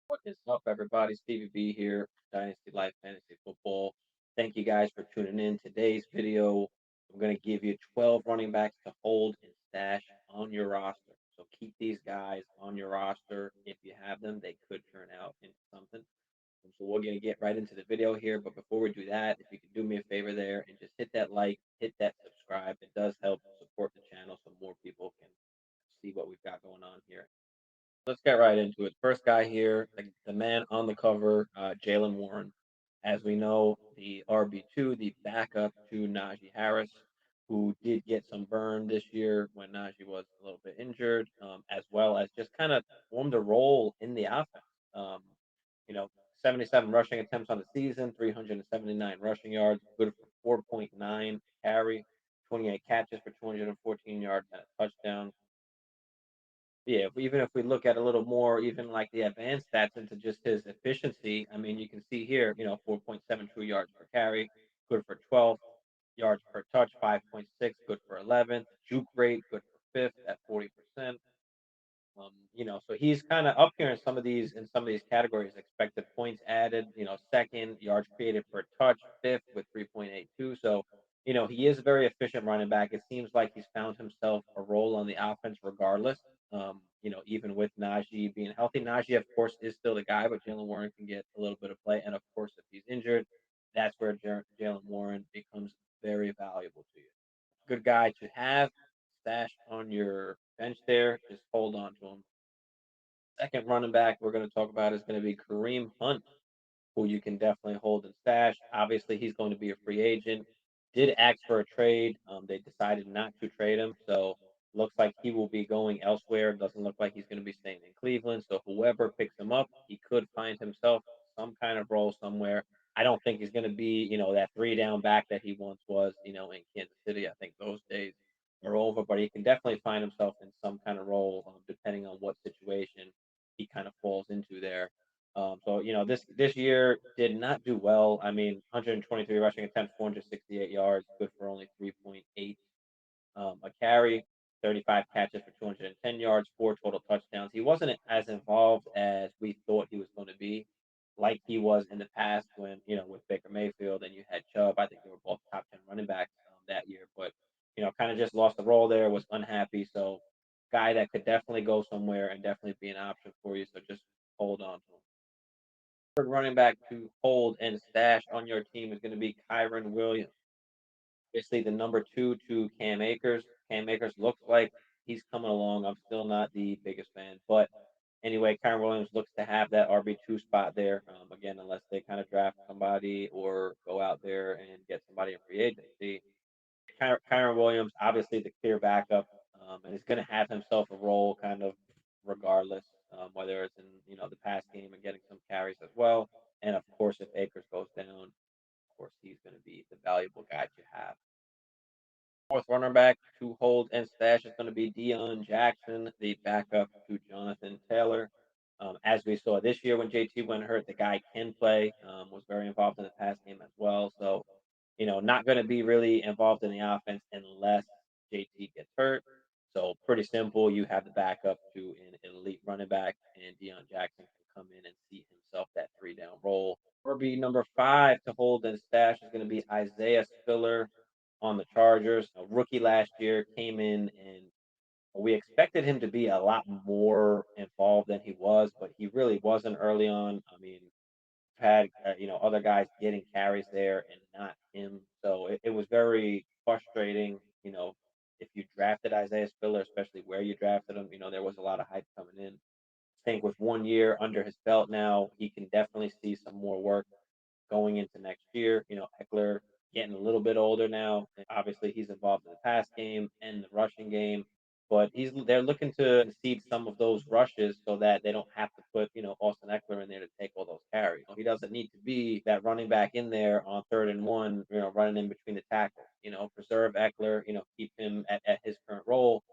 What is up, everybody? Stevie B here, Dynasty Life Fantasy Football. Thank you guys for tuning in. Today's video, I'm going to give you 12 running backs to hold and stash on your roster. So keep these guys on your roster. If you have them, they could turn out into something. So we're going to get right into the video here. But before we do that, if you could do me a favor there and just hit that like, hit that subscribe. It does help support the channel so more people can see what we've got going on here. Let's get right into it. First guy here, the man on the cover, J.Warren. As we know, the RB2, the backup to Najee Harris, who did get some burn this year when Najee was a little bit injured, as well as just kind of formed a role in the offense. Um, you know, 77 rushing attempts on the season, 379 rushing yards, good for 4.9 carry, 28 catches for 214 yards and a touchdown. Yeah, even if we look at a little more, even like the advanced stats into just his efficiency, I mean, you can see here, 4.72 yards per carry, good for 12 yards per touch, 5.6, good for 11th, juke rate, good for fifth at 40%. So he's kind of up here in some of these categories. Expected points added, second, yards created per touch, fifth with 3.82. So, he is a very efficient running back. It seems like he's found himself a role on the offense regardless. Even with Najee being healthy, Najee, of course, is still the guy, but Jalen Warren can get a little bit of play. And of course, if he's injured, that's where Jalen Warren becomes very valuable to you. Good guy to have stashed on your bench there. Just hold on to him. Second running back we're going to talk about is going to be Kareem Hunt, who you can definitely hold and stash. Obviously, he's going to be a free agent. Did ask for a trade. They decided not to trade him, so looks like he will be going elsewhere. Doesn't look like he's going to be staying in Cleveland. So whoever picks him up, he could find himself some kind of role somewhere. I don't think he's going to be, that three down back that he once was, in Kansas City. I think those days are over, but he can definitely find himself in some kind of role, depending on what situation he kind of falls into there. This year did not do well. I mean, 123 rushing attempts, 468 yards, good for only 3.8 a carry, 35 catches for 210 yards, four total touchdowns. He wasn't as involved as we thought he was going to be, like he was in the past when with Baker Mayfield and you had Chubb. I think they were both top 10 running backs that year, but kind of just lost the role there. Was unhappy. So, guy that could definitely go somewhere and definitely be an option for you. So just hold on to him. Third running back to hold and stash on your team is going to be K.Williams. Obviously, the number two to Cam Akers. Cam Akers looks like he's coming along. I'm still not the biggest fan, but anyway, K.Williams looks to have that RB2 spot there. Again, unless they kind of draft somebody or go out there and get somebody in free agency. K.Williams, obviously the clear backup, and he's going to have himself a role kind of regardless, whether it's in the pass game and getting some carries as well. And of course, if Akers goes down, of course he's going to be the valuable guy to have. Fourth runner back to hold and stash is going to be D.Jackson, the backup to Jonathan Taylor. As we saw this year when JT went hurt, the guy can play, was very involved in the pass game as well. So, not going to be really involved in the offense unless JT gets hurt. So, pretty simple. You have the backup to an elite running back, and D.Jackson can come in and see himself that three down role. RB number five to hold and stash is going to be I.Spiller on the Chargers. A rookie last year came in and we expected him to be a lot more involved than he was, but he really wasn't early on. I mean, had other guys getting carries there and not him, so it was very frustrating. If you drafted Isaiah Spiller, especially where you drafted him, there was a lot of hype coming in. I think with 1 year under his belt now, he can definitely see some more work going into next year. Eckler getting a little bit older now. And obviously, he's involved in the pass game and the rushing game, but they're looking to concede some of those rushes so that they don't have to put Austin Eckler in there to take all those carries. He doesn't need to be that running back in there on third and one, running in between the tackles. Preserve Eckler. Keep him at his current role.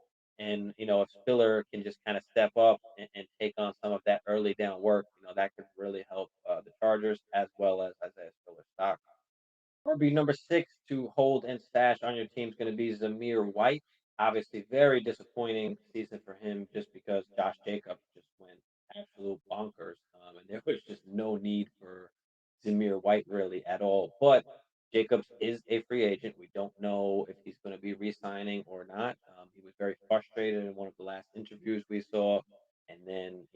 And if Spiller can just kind of step up and take on some of that early down work, that could really help the Chargers as well as Isaiah Spiller's stock. RB number six to hold and stash on your team is going to be Z.White. Obviously, very disappointing season for him just because Josh Jacobs just went absolute bonkers. And need for Z.White really at all. But Jacobs is a free agent. We don't know if he's going to be re-signing or not. He was very frustrated in one of the last interviews we saw, and then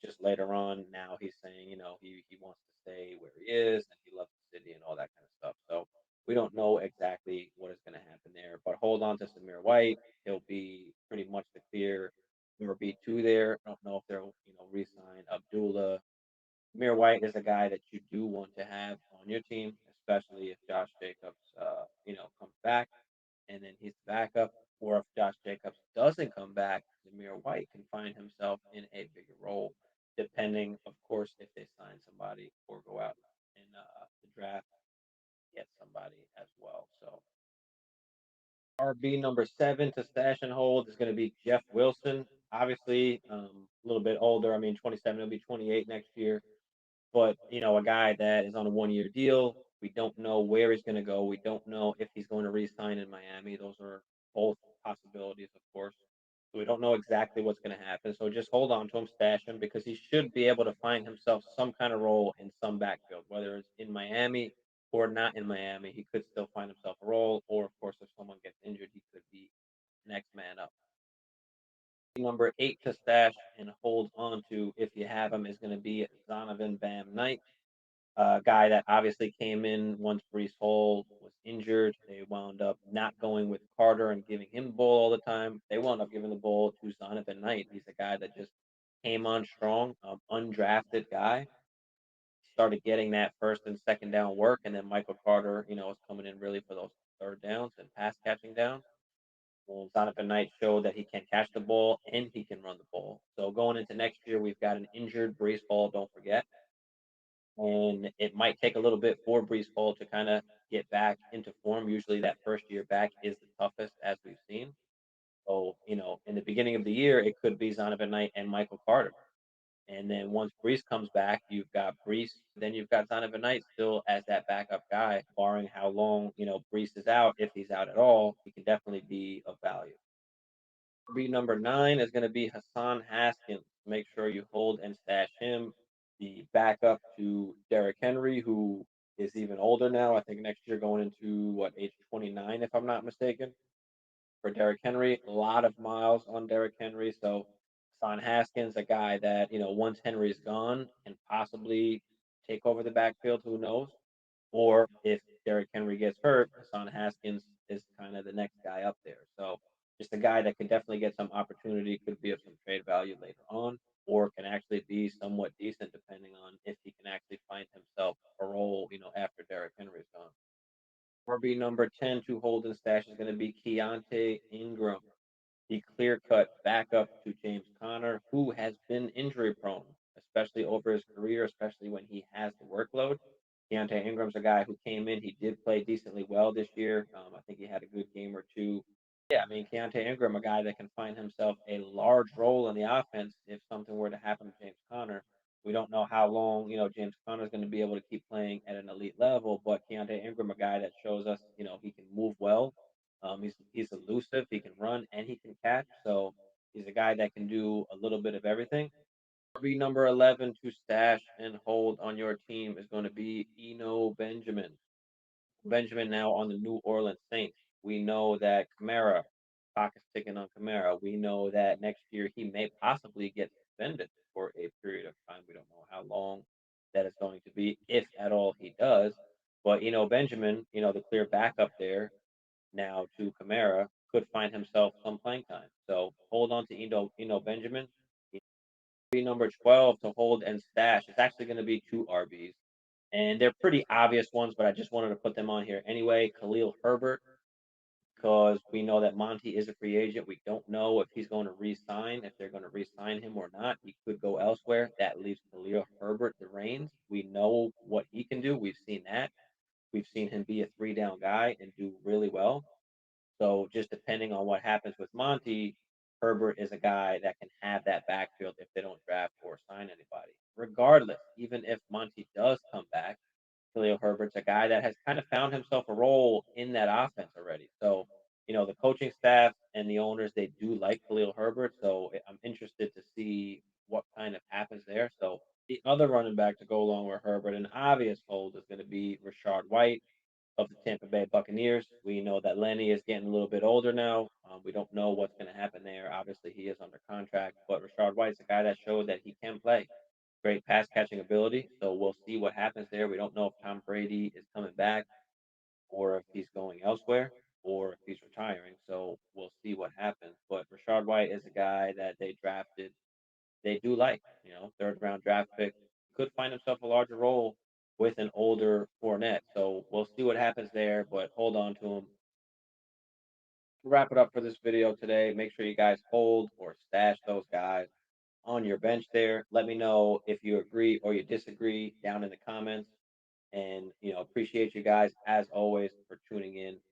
just later on, now he's saying he wants to stay where he is and he loves the city and all that kind of stuff. So we don't know exactly what is going to happen there. But hold on to Samir White. He'll be pretty much the clear number B2 there. I don't know if they'll re-sign Abdullah. Samir White is a guy that you do want to have on your team, especially if Josh Jacobs, comes back and then he's the backup. Or if Josh Jacobs doesn't come back, Samir White can find himself in a bigger role, depending, of course, if they sign somebody or go out in the draft, get somebody as well. So RB number 7 to stash and hold is going to be J.Wilson. Obviously, a little bit older. I mean, 27, he'll be 28 next year. But, a guy that is on a 1-year deal, we don't know where he's going to go. We don't know if he's going to re-sign in Miami. Those are both possibilities, of course. So we don't know exactly what's going to happen. So just hold on to him, stash him, because he should be able to find himself some kind of role in some backfield, whether it's in Miami or not in Miami. He could still find himself a role. Or, of course, if someone gets injured, he could be next man up. Number 8 to stash and hold on to if you have him is going to be Zonovan Bam Knight, a guy that obviously came in once Brees Hall was injured. They wound up not going with Carter and giving him the ball all the time. They wound up giving the ball to Zonovan Knight. He's a guy that just came on strong, undrafted guy, started getting that first and second down work, and then Michael Carter, was coming in really for those third downs and pass catching downs. Well, Donovan Knight showed that he can catch the ball and he can run the ball. So going into next year, we've got an injured Brees Hall, don't forget. And it might take a little bit for Brees Hall to kind of get back into form. Usually that first year back is the toughest, as we've seen. So, in the beginning of the year, it could be Zonovan Knight and Michael Carter. And then once Brees comes back, you've got Brees, then you've got Zonovan Knight still as that backup guy, barring how long, Brees is out. If he's out at all, he can definitely be of value. Be number 9 is going to be Hassan Haskins. Make sure you hold and stash him, the backup to Derrick Henry, who is even older now. I think next year going into what, age 29, if I'm not mistaken, for Derrick Henry. A lot of miles on Derrick Henry. So Hassan Haskins, a guy that, once Henry's gone, can possibly take over the backfield. Who knows? Or if Derrick Henry gets hurt, Hassan Haskins is kind of the next guy up there. So just a guy that can definitely get some opportunity, could be of some trade value later on, or can actually be somewhat decent depending on if he can actually find himself a role, after Derrick Henry's gone. RB number 10 to hold and stash is going to be K.Ingram, the clear-cut backup to James Conner, who has been injury prone, especially over his career, especially when he has the workload. Keontae Ingram's a guy who came in. He did play decently well this year. I think he had a good game or two. Yeah, I mean, Keontae Ingram, a guy that can find himself a large role in the offense if something were to happen to James Conner. We don't know how long, James Conner is going to be able to keep playing at an elite level, but Keontae Ingram, a guy that shows us, he can move well. He's elusive, he can run, and he can catch. So he's a guy that can do a little bit of everything. RB number 11 to stash and hold on your team is going to be E.Benjamin. Benjamin now on the New Orleans Saints. We know that Kamara, clock is ticking on Kamara. We know that next year he may possibly get suspended for a period of time. We don't know how long that is going to be, if at all he does. But Benjamin, the clear backup there now to Kamara, could find himself some playing time. So hold on to Benjamin. Be number 12 to hold and stash. It's actually going to be 2 RBs. And they're pretty obvious ones, but I just wanted to put them on here anyway. Khalil Herbert, because we know that Monty is a free agent. We don't know if he's going to re-sign, if they're going to re-sign him or not. He could go elsewhere. That leaves Khalil Herbert the reins. We know what he can do. We've seen that. We've seen him be a 3-down guy and do really well. So just depending on what happens with Monty, Herbert is a guy that can have that backfield if they don't draft or sign anybody. Regardless, even if Monty does come back, Khalil Herbert's a guy that has kind of found himself a role in that offense already. So, the coaching staff and the owners, they do like Khalil Herbert. So I'm interested to see what kind of happens there. So The other running back to go along with Herbert, an obvious hold, is going to be Rashard White of the Tampa Bay Buccaneers. We know that Lenny is getting a little bit older now. We don't know what's going to happen there. Obviously, he is under contract, but Rashard White's a guy that showed that he can play. Great pass catching ability. So we'll see what happens there. We don't know if Tom Brady is coming back or if he's going elsewhere or if he's retiring. So we'll see what happens. But Rashard White is a guy that they drafted. They do like, third round draft pick. Could find himself a larger role with an older Fournette. So we'll see what happens there, but hold on to him. Wrap it up for this video today. Make sure you guys hold or stash those guys on your bench there. Let me know if you agree or you disagree down in the comments. And, appreciate you guys as always for tuning in.